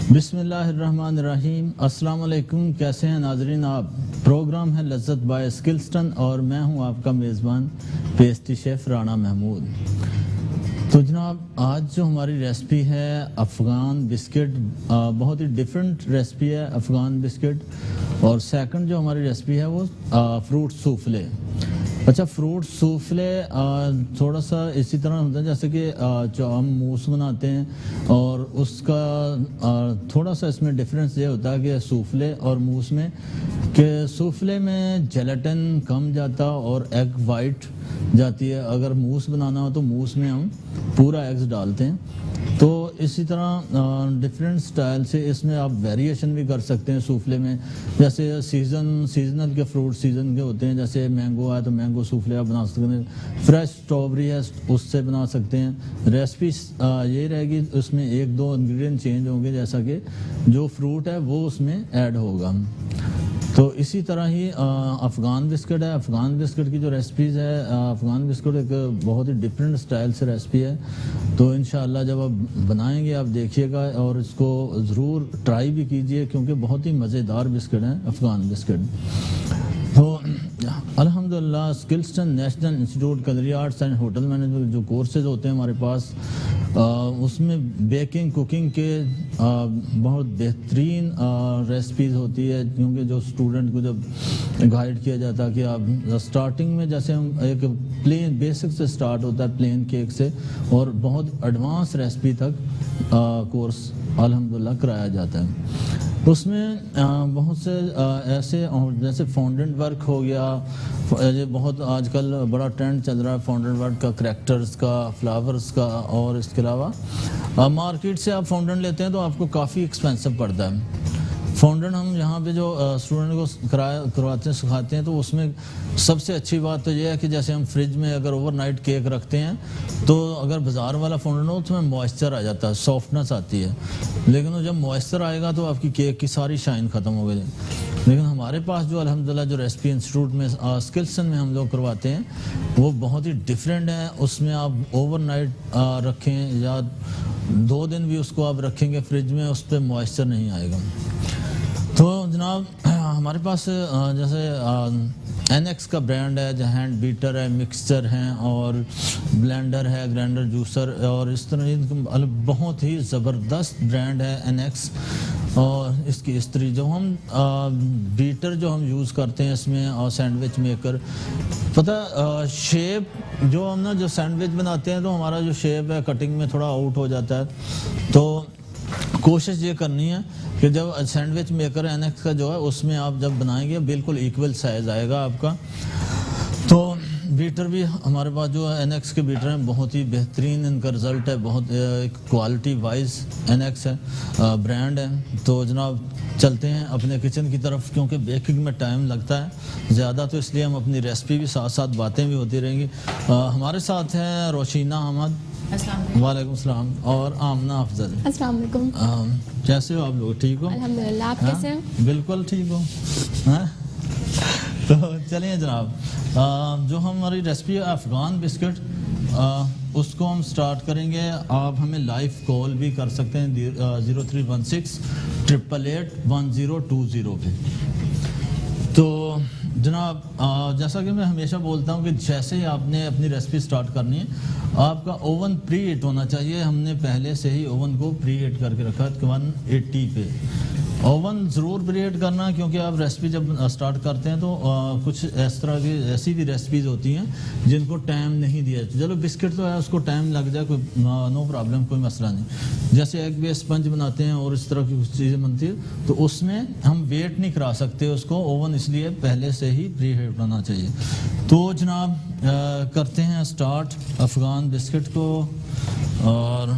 बिस्मिल्लाहिर्रहमानिर्रहीम। अस्सलाम वालेकुम। कैसे हैं नाजरीन आप? प्रोग्राम है लज्जत बाय स्किल्सटन और मैं हूं आपका मेज़बान पेस्ट्री शेफ़ राना महमूद। तो जनाब, आज जो हमारी रेसिपी है अफ़गान बिस्किट, बहुत ही डिफरेंट रेसिपी है अफ़गान बिस्किट। और सेकंड जो हमारी रेसिपी है वो फ्रूट सूफले। अच्छा, फ्रूट सूफले थोड़ा सा इसी तरह होता है जैसे कि जो हम मूस बनाते हैं, और उसका थोड़ा सा इसमें डिफरेंस ये होता है कि सूफले और मूस में, कि सूफले में जेलेटिन कम जाता और एग वाइट जाती है। अगर मूस बनाना हो तो मूस में हम पूरा एग्स डालते हैं। तो इसी तरह डिफरेंट स्टाइल से इसमें आप वेरिएशन भी कर सकते हैं सूफले में। जैसे सीजनल के फ्रूट सीजन के होते हैं, जैसे मैंगो है तो मैंगो सूफले आप बना सकते हैं, फ्रेश स्ट्रॉबेरी है उससे बना सकते हैं। रेसिपी यही रहेगी, उसमें एक दो इंग्रेडिएंट चेंज होंगे, जैसा कि जो फ्रूट है वो उसमें ऐड होगा। तो इसी तरह ही अफ़गान बिस्किट है। अफ़गान बिस्किट की जो रेसिपीज़ है, अफ़गान बिस्किट एक बहुत ही डिफरेंट स्टाइल से रेसिपी है। तो इंशाअल्लाह जब आप बनाएंगे आप देखिएगा और इसको ज़रूर ट्राई भी कीजिए, क्योंकि बहुत ही मज़ेदार बिस्किट हैं अफ़गान बिस्किट। तो अल्हम्दुलिल्लाह Skillston national institute culinary arts and hotel management जो कोर्सेज होते हैं हमारे पास, उसमें बेकिंग कुकिंग के बहुत बेहतरीन रेसिपीज़ होती है। क्योंकि जो स्टूडेंट को जब गाइड किया जाता है कि आप स्टार्टिंग में, जैसे हम एक प्लेन बेसिक से स्टार्ट होता है प्लेन केक से, और बहुत एडवांस रेसिपी तक कोर्स अल्हम्दुलिल्लाह कराया जाता है। उसमें बहुत से ऐसे, जैसे फॉन्डेंट वर्क हो गया, ये बहुत आजकल बड़ा ट्रेंड चल रहा है फॉन्डेंट वर्क का, करैक्टर्स का, फ्लावर्स का। और इसके अलावा मार्केट से आप फॉन्डेंट लेते हैं तो आपको काफ़ी एक्सपेंसिव पड़ता है। फॉन्डेंट हम यहाँ पे जो स्टूडेंट को करवाते हैं सिखाते हैं, तो उसमें सबसे अच्छी बात तो ये है कि जैसे हम फ्रिज में अगर ओवरनाइट केक रखते हैं, तो अगर बाज़ार वाला फॉन्डेंट हो तो उसमें मॉइस्चर आ जाता है, सॉफ्टनेस आती है। लेकिन जब मॉइस्चर आएगा तो आपकी केक की सारी शाइन ख़त्म हो गई। लेकिन हमारे पास जो अल्हम्दुलिल्लाह जो रेसिपी इंस्टीट्यूट में स्किल्सटन में हम लोग करवाते हैं, वो बहुत ही डिफरेंट है। उसमें आप ओवरनाइट रखें या 2 दिन भी उसको आप रखेंगे फ्रिज में, उस पर मॉइस्चर नहीं आएगा। तो जनाब, हमारे पास जैसे NX का ब्रांड है, जहाँ हैंड बीटर है, मिक्सचर हैं, और ब्लेंडर है, ग्राइंडर जूसर, और इस तरह बहुत ही ज़बरदस्त ब्रांड है NX। और इसकी इस्त्री जो हम बीटर जो हम यूज़ करते हैं इसमें, और सैंडविच मेकर, पता शेप जो हम ना जो सैंडविच बनाते हैं तो हमारा जो शेप है कटिंग में थोड़ा आउट हो जाता है। तो कोशिश ये करनी है कि जब सैंडविच मेकर NX का जो है उसमें आप जब बनाएंगे बिल्कुल इक्वल साइज़ आएगा आपका। तो बीटर भी हमारे पास जो है NX के बीटर हैं, बहुत ही बेहतरीन इनका रिज़ल्ट है, बहुत क्वालिटी वाइज NX है, ब्रांड है। तो जनाब चलते हैं अपने किचन की तरफ, क्योंकि बेकिंग में टाइम लगता है ज़्यादा, तो इसलिए हम अपनी रेसिपी भी साथ साथ बातें भी होती रहेंगी। हमारे साथ हैं रोशीना अहमद, वालेकुम सलाम, और आमना अफजल। अस्सलाम वालेकुम। कैसे हो आप लोग? ठीक हो? अल्हम्दुलिल्लाह। आप कैसे हैं? बिल्कुल ठीक हो। तो चलिए जनाब, जो हमारी रेसिपी है अफ़गान बिस्किट, उसको हम स्टार्ट करेंगे। आप हमें लाइव कॉल भी कर सकते हैं 0316 888 1020 पे। तो जनाब, जैसा कि मैं हमेशा बोलता हूँ कि जैसे ही आपने अपनी रेसिपी स्टार्ट करनी है, आपका ओवन प्री हीट होना चाहिए। हमने पहले से ही ओवन को प्री हीट करके रखा है 180 पे। ओवन ज़रूर प्री हीट करना, क्योंकि आप रेसिपी जब स्टार्ट करते हैं तो कुछ इस तरह की ऐसी भी रेसिपीज़ होती हैं जिनको टाइम नहीं दिया। चलो बिस्किट तो है, उसको टाइम लग जाए, कोई नो प्रॉब्लम, कोई मसला नहीं। जैसे एग बेस स्पंज बनाते हैं और इस तरह की कुछ चीज़ें बनती है, तो उसमें हम वेट नहीं करा सकते उसको, ओवन इसलिए पहले से ही प्री हीट होना चाहिए। तो जनाब करते हैं स्टार्ट अफ़गान बिस्किट को। और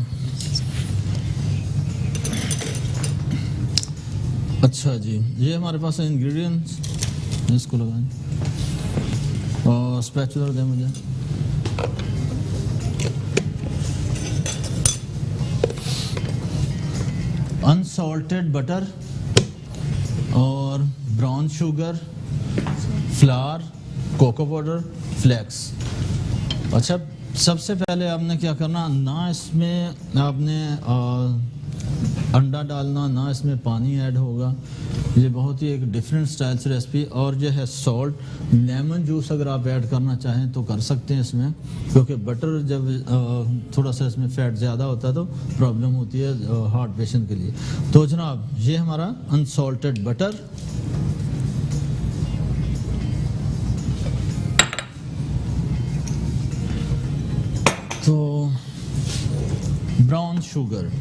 अच्छा जी, ये हमारे पास है इंग्रेडिएंट्स, इसको लगाएं और स्पैचुला दें मुझे। अनसॉल्टेड बटर और brown sugar, flour, cocoa powder, flakes. अच्छा, सबसे पहले आपने क्या करना ना, इसमें आपने अंडा डालना, ना इसमें पानी ऐड होगा। ये बहुत ही एक डिफरेंट स्टाइल से रेसिपी। और जो है सॉल्ट, लेमन जूस अगर आप ऐड करना चाहें तो कर सकते हैं इसमें, क्योंकि बटर जब थोड़ा सा इसमें फैट ज़्यादा होता है तो प्रॉब्लम होती है हार्ट पेशेंट के लिए। तो जनाब ये हमारा अनसॉल्टेड बटर, तो brown sugar,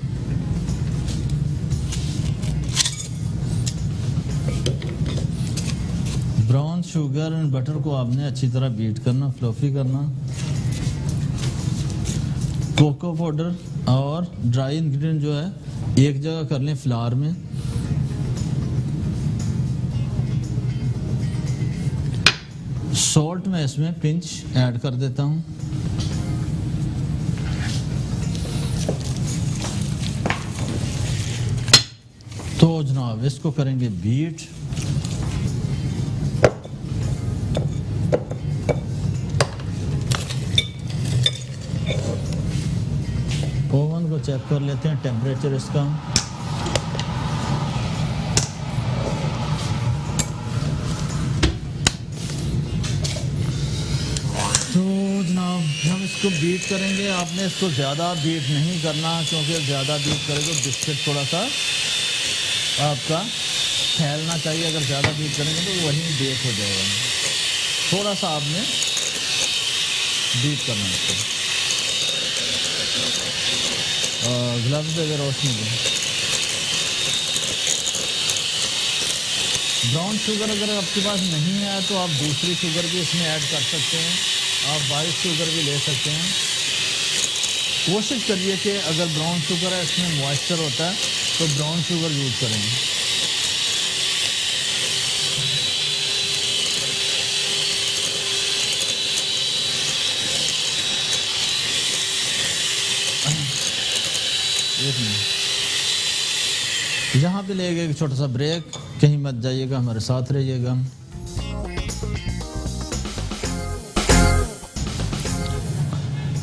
brown sugar and butter को आपने अच्छी तरह बीट करना, फ्लफी करना। कोको पाउडर और ड्राई इंग्रेडिएंट जो है एक जगह कर लें फ्लावर में। सॉल्ट मैं इसमें पिंच ऐड कर देता हूँ। तो जनाब इसको करेंगे बीट। ओवन को चेक कर लेते हैं टेम्परेचर इसका। तो जनाब हम इसको बीट करेंगे। आपने इसको ज़्यादा बीट नहीं करना, क्योंकि ज़्यादा बीट करेंगे तो बिस्किट थोड़ा सा आपका फैलना चाहिए। अगर ज़्यादा बीट करेंगे तो वहीं बेक हो जाएगा। थोड़ा सा आपने बीट करना है इसको। ग्लव्स वगैरह रोशनी दे। ब्राउन शुगर अगर आपके पास नहीं है तो आप दूसरी शुगर भी इसमें ऐड कर सकते हैं। आप वाइट शुगर भी ले सकते हैं। कोशिश करिए कि अगर ब्राउन शुगर है इसमें मॉइस्चर होता है तो ब्राउन शुगर यूज़ करेंगे। एक मिनट, यहाँ पे लेगा एक छोटा सा ब्रेक, कहीं मत जाइएगा, हमारे साथ रहिएगा।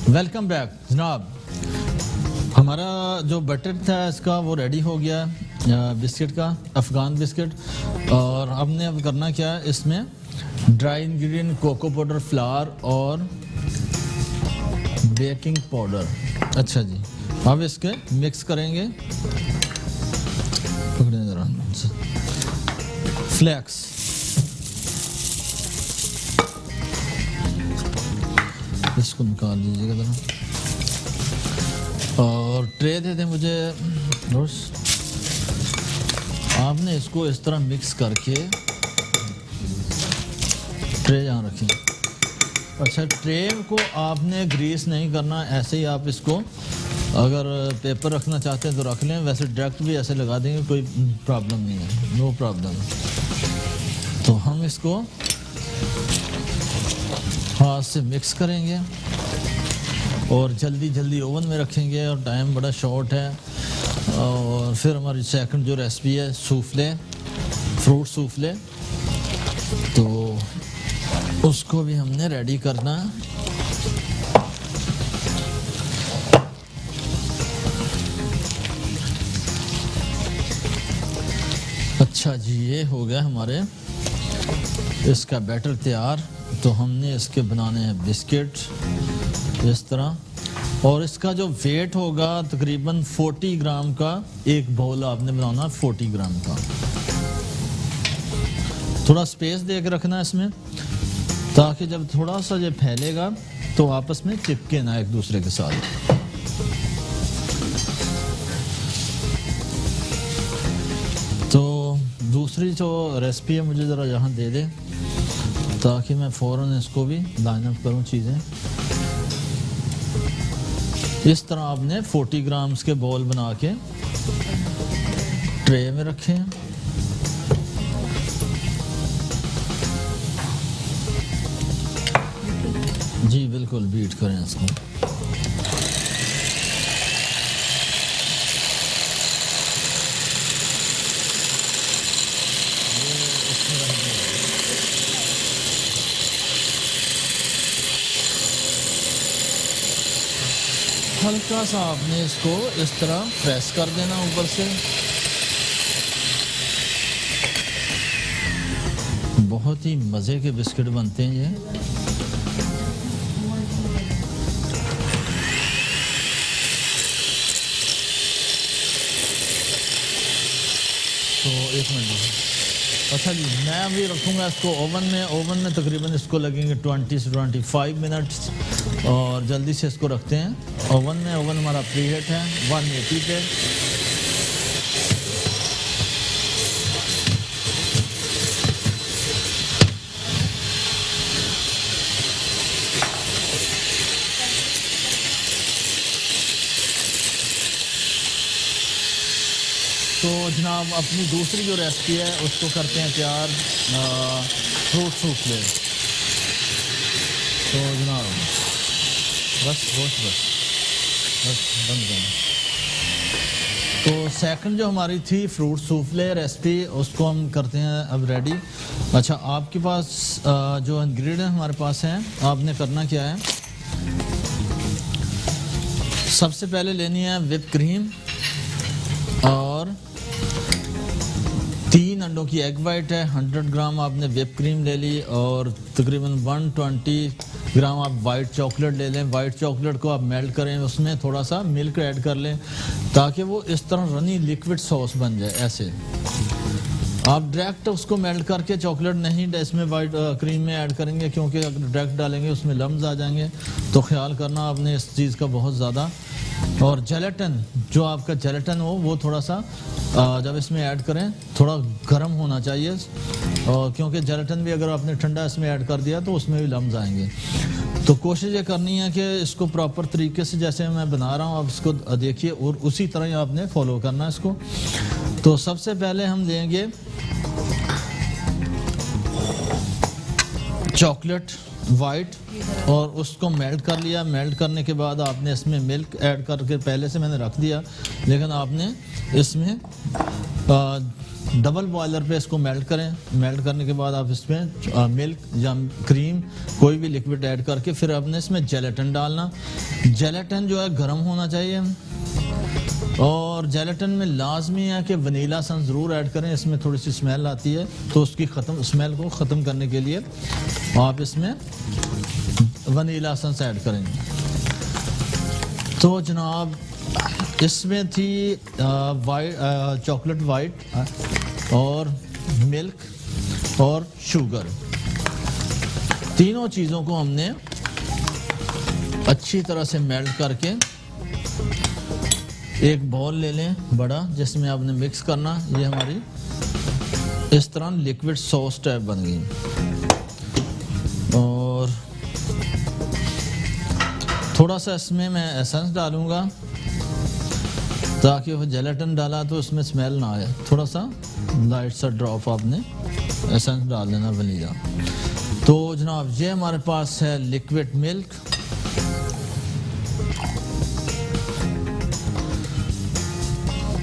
वेलकम बैक जनाब। हमारा जो बटर था इसका वो रेडी हो गया, बिस्किट का, अफ़गान बिस्किट। और हमने अब करना क्या है, इसमें dry ingredient cocoa powder, flour और बेकिंग पाउडर। अच्छा जी, अब इसके मिक्स करेंगे। पकड़े जरा, फ्लेक्स, इसको निकाल दीजिएगा जरा। और ट्रे दे दें मुझे दोस्त। आपने इसको इस तरह मिक्स करके ट्रे यहाँ रखें। अच्छा, ट्रे को आपने ग्रीस नहीं करना, ऐसे ही आप इसको अगर पेपर रखना चाहते हैं तो रख लें, वैसे डायरेक्ट भी ऐसे लगा देंगे, कोई प्रॉब्लम नहीं है, नो प्रॉब्लम। तो हम इसको हाथ से मिक्स करेंगे और जल्दी जल्दी ओवन में रखेंगे, और टाइम बड़ा शॉर्ट है। और फिर हमारी सेकंड जो रेसिपी है सूफले, फ्रूट सूफले, तो उसको भी हमने रेडी करना है। अच्छा जी, ये हो गया हमारे इसका बैटर तैयार। तो हमने इसके बनाने हैं बिस्किट इस तरह, और इसका जो वेट होगा तकरीबन 40 ग्राम का, एक बाउल आपने बनाना 40 ग्राम का। थोड़ा स्पेस दे के रखना है इसमें, ताकि जब थोड़ा सा ये फैलेगा तो आपस में चिपके ना एक दूसरे के साथ। तो दूसरी जो रेसिपी है मुझे ज़रा यहाँ दे दे, ताकि मैं फ़ौरन इसको भी लाइन अप करूँ चीज़ें। इस तरह आपने 40 ग्राम्स के बॉल बना के ट्रे में रखें। जी बिल्कुल, बीट करें इसको। हल्का सा आपने इसको इस तरह प्रेस कर देना ऊपर से। बहुत ही मज़े के बिस्किट बनते हैं ये। तो एक मिनट, अच्छा जी, मैं अभी रखूँगा इसको ओवन में। ओवन में तकरीबन इसको लगेंगे 20 से 25 मिनट्स, और जल्दी से इसको रखते हैं ओवन में। ओवन हमारा प्री हीट है 180 पे। तो जनाब अपनी दूसरी जो रेसिपी है उसको करते हैं तैयार, फ्रूट सूफले। तो जनाब बस बंद करें। तो सेकंड जो हमारी थी फ्रूट सूफले रेसिपी, उसको हम करते हैं अब रेडी। अच्छा, आपके पास जो इंग्रेडिएंट हमारे पास हैं, आपने करना क्या है, सबसे पहले लेनी है व्हिप क्रीम, और 3 अंडों की एग वाइट है। 100 ग्राम आपने व्हिप क्रीम ले ली, और तकरीबन 120 ग्राम आप वाइट चॉकलेट ले लें। वाइट चॉकलेट को आप मेल्ट करें, उसमें थोड़ा सा मिल्क ऐड कर लें ताकि वो इस तरह रनी लिक्विड सॉस बन जाए। ऐसे आप डायरेक्ट उसको मेल्ट करके चॉकलेट नहीं इसमें वाइट क्रीम में ऐड करेंगे, क्योंकि अगर डायरेक्ट डालेंगे उसमें लम्स आ जाएंगे। तो ख्याल करना आपने इस चीज़ का बहुत ज़्यादा। और जेलेटिन, जो आपका जेलेटिन हो वो थोड़ा सा जब इसमें ऐड करें थोड़ा गर्म होना चाहिए, और क्योंकि जेलेटिन भी अगर आपने ठंडा इसमें ऐड कर दिया तो उसमें भी लम्स आएंगे। तो कोशिश ये करनी है कि इसको प्रॉपर तरीके से जैसे मैं बना रहा हूँ आप इसको देखिए, और उसी तरह ही आपने फॉलो करना है इसको। तो सबसे पहले हम लेंगे चॉकलेट वाइट, और उसको मेल्ट कर लिया। मेल्ट करने के बाद आपने इसमें मिल्क ऐड करके पहले से मैंने रख दिया, लेकिन आपने इसमें डबल बॉयलर पे इसको मेल्ट करें। मेल्ट करने के बाद आप इसमें मिल्क या क्रीम कोई भी लिक्विड ऐड करके फिर आपने इसमें जेलेटिन डालना। जेलेटिन जो है गर्म होना चाहिए, और जेलेटिन में लाजमी है कि वनीला सन ज़रूर ऐड करें। इसमें थोड़ी सी स्मेल आती है, तो उसकी स्मेल को ख़त्म करने के लिए आप इसमें वनीला एसेंस ऐड करेंगे। तो जनाब इसमें थी चॉकलेट वाइट और मिल्क और शुगर, तीनों चीज़ों को हमने अच्छी तरह से मेल्ट करके एक बाउल ले लें बड़ा, जिसमें आपने मिक्स करना। ये हमारी इस तरह लिक्विड सॉस टाइप बन गई। और थोड़ा सा इसमें मैं एसेंस डालूंगा ताकि वो जेलेटिन डाला तो उसमें स्मेल ना आए। थोड़ा सा लाइट सा ड्रॉप आपने एसेंस डाल देना वनीला। तो जनाब ये हमारे पास है लिक्विड मिल्क,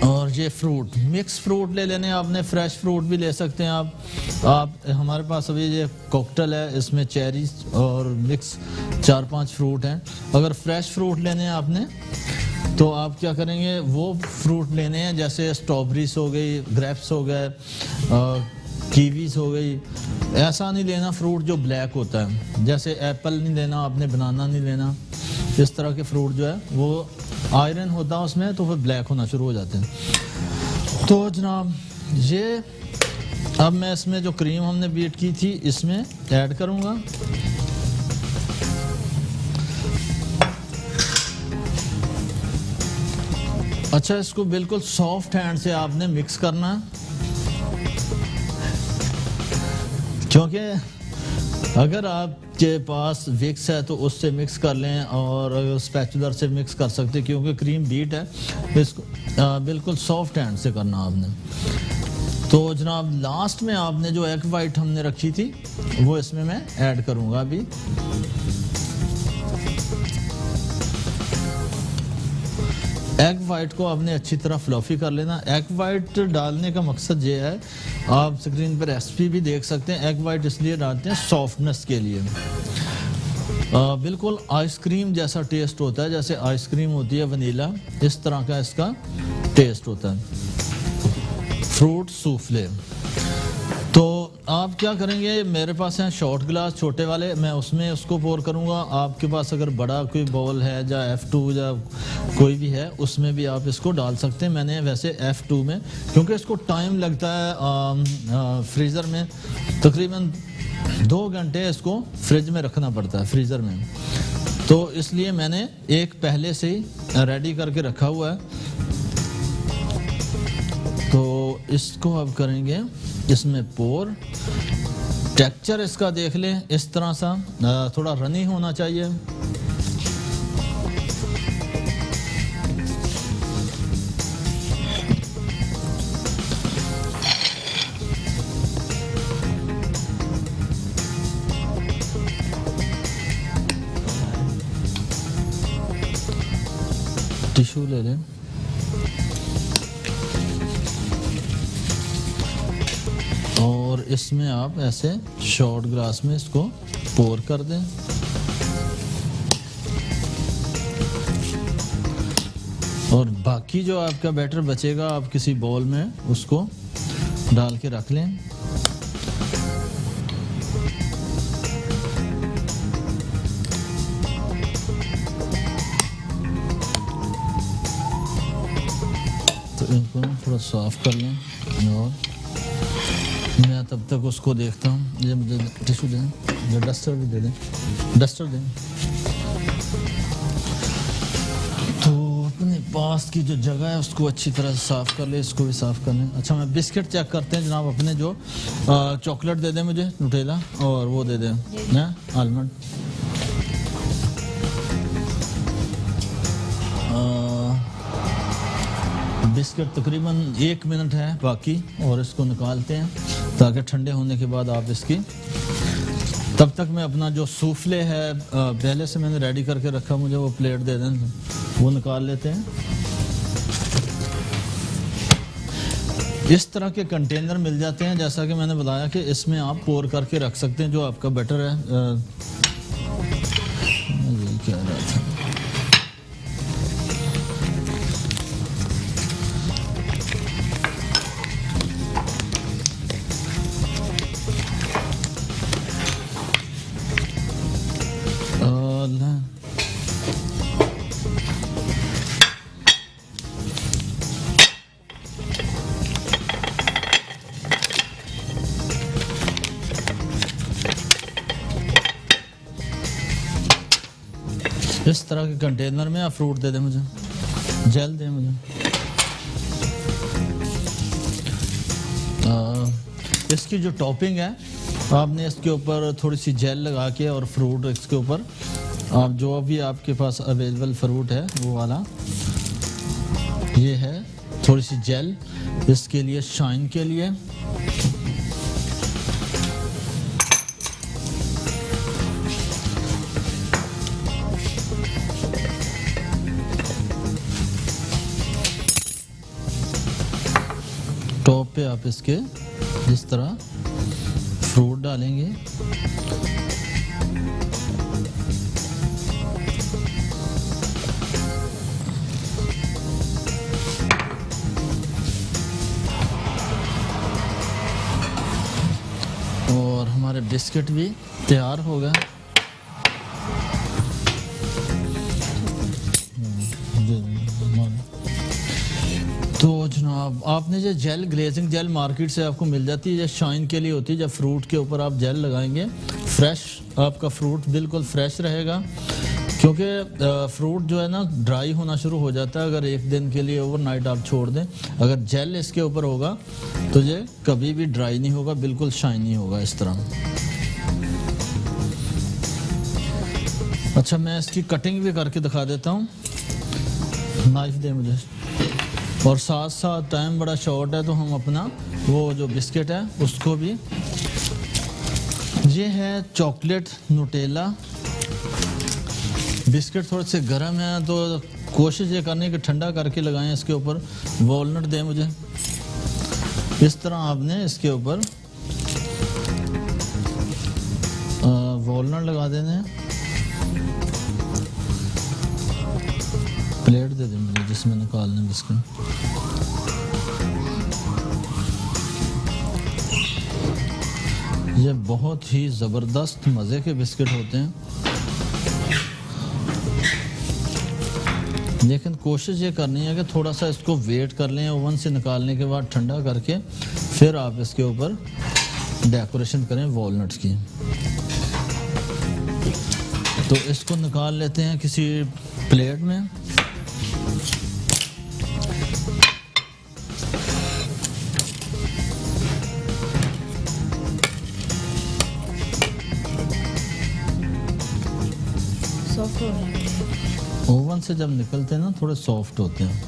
और ये फ्रूट, मिक्स फ्रूट ले लेने आपने, फ्रेश फ्रूट भी ले सकते हैं आप हमारे पास अभी ये कॉकटेल है, इसमें चेरीज और मिक्स 4-5 फ्रूट हैं। अगर फ्रेश फ्रूट लेने हैं आपने तो आप क्या करेंगे, वो फ्रूट लेने हैं जैसे स्ट्रॉबेरीज हो गई, ग्रेप्स हो गए, कीवीज हो गई। ऐसा नहीं लेना फ्रूट जो ब्लैक होता है, जैसे एप्पल नहीं लेना आपने, बनाना नहीं लेना। इस तरह के फ्रूट जो है वो आयरन होता है उसमें, तो फिर ब्लैक होना शुरू हो जाते हैं। तो जनाब ये अब मैं इसमें जो क्रीम हमने बीट की थी इसमें ऐड करूँगा। अच्छा, इसको बिल्कुल सॉफ्ट हैंड से आपने मिक्स करना है, क्योंकि अगर आपके पास विक्स है तो उससे मिक्स कर लें, और अगर स्पैचुलर से मिक्स कर सकते हैं, क्योंकि क्रीम बीट है। इसको बिल्कुल सॉफ्ट हैंड से करना आपने। तो जनाब लास्ट में आपने जो एग वाइट हमने रखी थी वो इसमें मैं ऐड करूँगा अभी। एग वाइट को आपने अच्छी तरह फ्लफी कर लेना। एग वाइट डालने का मकसद ये है, आप स्क्रीन पर रेसिपी भी देख सकते हैं, एग वाइट इसलिए डालते हैं सॉफ्टनेस के लिए। बिल्कुल आइसक्रीम जैसा टेस्ट होता है, जैसे आइसक्रीम होती है वनीला, इस तरह का इसका टेस्ट होता है, फ्रूट सूफले। तो आप क्या करेंगे, मेरे पास हैं शॉर्ट ग्लास छोटे वाले, मैं उसमें उसको पोर करूंगा। आपके पास अगर बड़ा कोई बाउल है या F2 या कोई भी है, उसमें भी आप इसको डाल सकते हैं। मैंने वैसे F2 में, क्योंकि इसको टाइम लगता है फ्रीज़र में, तकरीबन 2 घंटे इसको फ्रिज में रखना पड़ता है, फ्रीज़र में, तो इसलिए मैंने एक पहले से ही रेडी करके रखा हुआ है। तो इसको अब करेंगे इसमें पोर। टेक्सचर इसका देख लें, इस तरह सा थोड़ा रनी होना चाहिए। टिश्यू ले लें। और इसमें आप ऐसे शॉर्ट ग्लास में इसको पोर कर दें। और बाकी जो आपका बैटर बचेगा, आप किसी बाउल में उसको डाल के रख लें। तो इनको थोड़ा साफ कर लें। और मैं तब तक उसको देखता हूँ। ये मुझे टिश्यू दें, ये डस्टर भी दे दें, डस्टर दें। तो अपने पास की जो जगह है उसको अच्छी तरह से साफ़ कर ले, इसको भी साफ़ कर लें। अच्छा, मैं बिस्किट चेक करते हैं जनाब, अपने जो चॉकलेट दे दें मुझे, न्यूटेला, और वो दे दें ना आलमंड। बिस्किट तकरीबन 1 मिनट है बाकी, और इसको निकालते हैं ताकि ठंडे होने के बाद आप इसकी, तब तक मैं अपना जो सूफले है पहले से मैंने रेडी करके रखा, मुझे वो प्लेट दे दें, वो निकाल लेते हैं। इस तरह के कंटेनर मिल जाते हैं, जैसा कि मैंने बताया कि इसमें आप पोर करके रख सकते हैं जो आपका बैटर है। ये क्या रहा था, इस तरह के कंटेनर में आप फ्रूट दे दें मुझे, जेल दें मुझे। इसकी जो टॉपिंग है, आपने इसके ऊपर थोड़ी सी जेल लगा के और फ्रूट इसके ऊपर, आप जो भी आपके पास अवेलेबल फ्रूट है वो वाला, ये है थोड़ी सी जेल इसके लिए, शाइन के लिए। टॉप पे आप इसके इस तरह फ्रूट डालेंगे। और हमारे बिस्किट भी तैयार हो गए। तो जनाब, आपने जो जेल, ग्लेजिंग जेल मार्केट से आपको मिल जाती है, जो शाइन के लिए होती है, जब फ्रूट के ऊपर आप जेल लगाएंगे, फ्रेश आपका फ्रूट बिल्कुल फ्रेश रहेगा। क्योंकि फ्रूट जो है ना ड्राई होना शुरू हो जाता है अगर 1 दिन के लिए ओवरनाइट आप छोड़ दें। अगर जेल इसके ऊपर होगा तो ये कभी भी ड्राई नहीं होगा, बिल्कुल शाइनी होगा इस तरह। अच्छा, मैं इसकी कटिंग भी करके दिखा देता हूँ। नाइफ दे मुझे। और साथ साथ टाइम बड़ा शॉर्ट है तो हम अपना वो जो बिस्किट है उसको भी, ये है चॉकलेट न्यूटेला बिस्किट, थोड़े से गर्म है तो कोशिश ये करनी कि ठंडा करके लगाएं इसके ऊपर। वॉलनट दें मुझे, इस तरह आपने इसके ऊपर वॉलनट लगा देने हैं। प्लेट दे दे मुझे जिसमें निकालने बिस्किट। ये बहुत ही ज़बरदस्त मज़े के बिस्किट होते हैं, लेकिन कोशिश ये करनी है कि थोड़ा सा इसको वेट कर लें, ओवन से निकालने के बाद ठंडा करके फिर आप इसके ऊपर डेकोरेशन करें वॉलनट्स की। तो इसको निकाल लेते हैं किसी प्लेट में। सॉफ्ट हो रहा है। ओवन से जब निकलते हैं ना थोड़े सॉफ्ट होते हैं,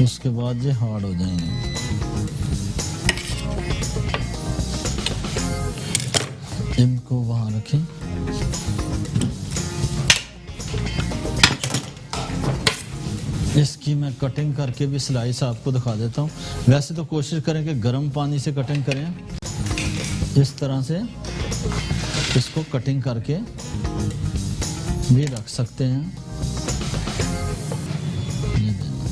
उसके बाद ये हार्ड हो जाएंगे। इनको वहाँ रखें। इसकी मैं कटिंग करके भी स्लाइस आपको दिखा देता हूँ। वैसे तो कोशिश करें कि गर्म पानी से कटिंग करें, इस तरह से इसको कटिंग करके भी रख सकते हैं। ये देना।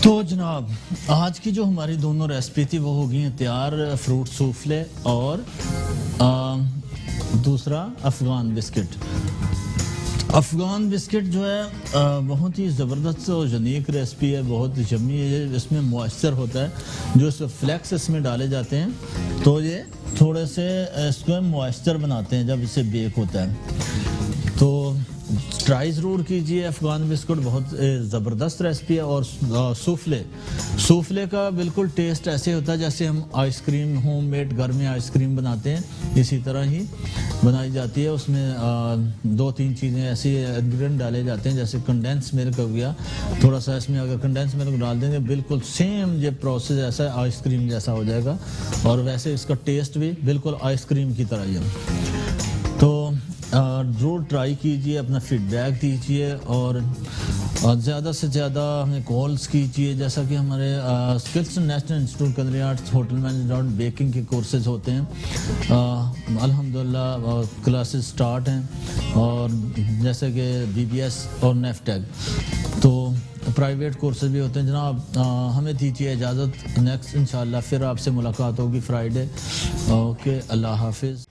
तो जनाब आज की जो हमारी दोनों रेसिपी थी वो हो गई हैं तैयार, फ्रूट सूफले और दूसरा अफ़गान बिस्किट। अफ़गान बिस्किट जो है बहुत ही ज़बरदस्त और यूनिक रेसिपी है, बहुत यम्मी है। इसमें मॉइस्चर होता है, जो फ्लेक्स इसमें डाले जाते हैं तो ये थोड़े से इसको मॉइस्चर बनाते हैं जब इसे बेक होता है। तो ट्राई ज़रूर कीजिए, अफ़गान बिस्कुट बहुत ज़बरदस्त रेसिपी है। और सूफले का बिल्कुल टेस्ट ऐसे होता है जैसे हम आइसक्रीम होममेड घर में आइसक्रीम बनाते हैं, इसी तरह ही बनाई जाती है। उसमें 2-3 चीज़ें ऐसी इंग्रेडिएंट डाले जाते हैं, जैसे कंडेंस मिल्क हो गया, थोड़ा सा इसमें अगर कंडेंस मिल्क डाल देंगे बिल्कुल सेम ये प्रोसेस ऐसा आइसक्रीम जैसा हो जाएगा, और वैसे इसका टेस्ट भी बिल्कुल आइसक्रीम की तरह ही है। तो ज़रूर ट्राई कीजिए, अपना फीडबैक दीजिए और ज़्यादा से ज़्यादा हमें कॉल्स कीजिए। जैसा कि हमारे skills national institute culinary arts hotel management baking के कोर्सेज होते हैं, अल्हम्दुलिल्लाह क्लासेस स्टार्ट हैं, और जैसे कि BBS और नेफ्टेक तो प्राइवेट कोर्सेज भी होते हैं। जनाब हमें दीजिए इजाज़त, नेक्स्ट इंशाल्लाह फिर आपसे मुलाकात होगी फ्राइडे। ओके, अल्लाह हाफिज़।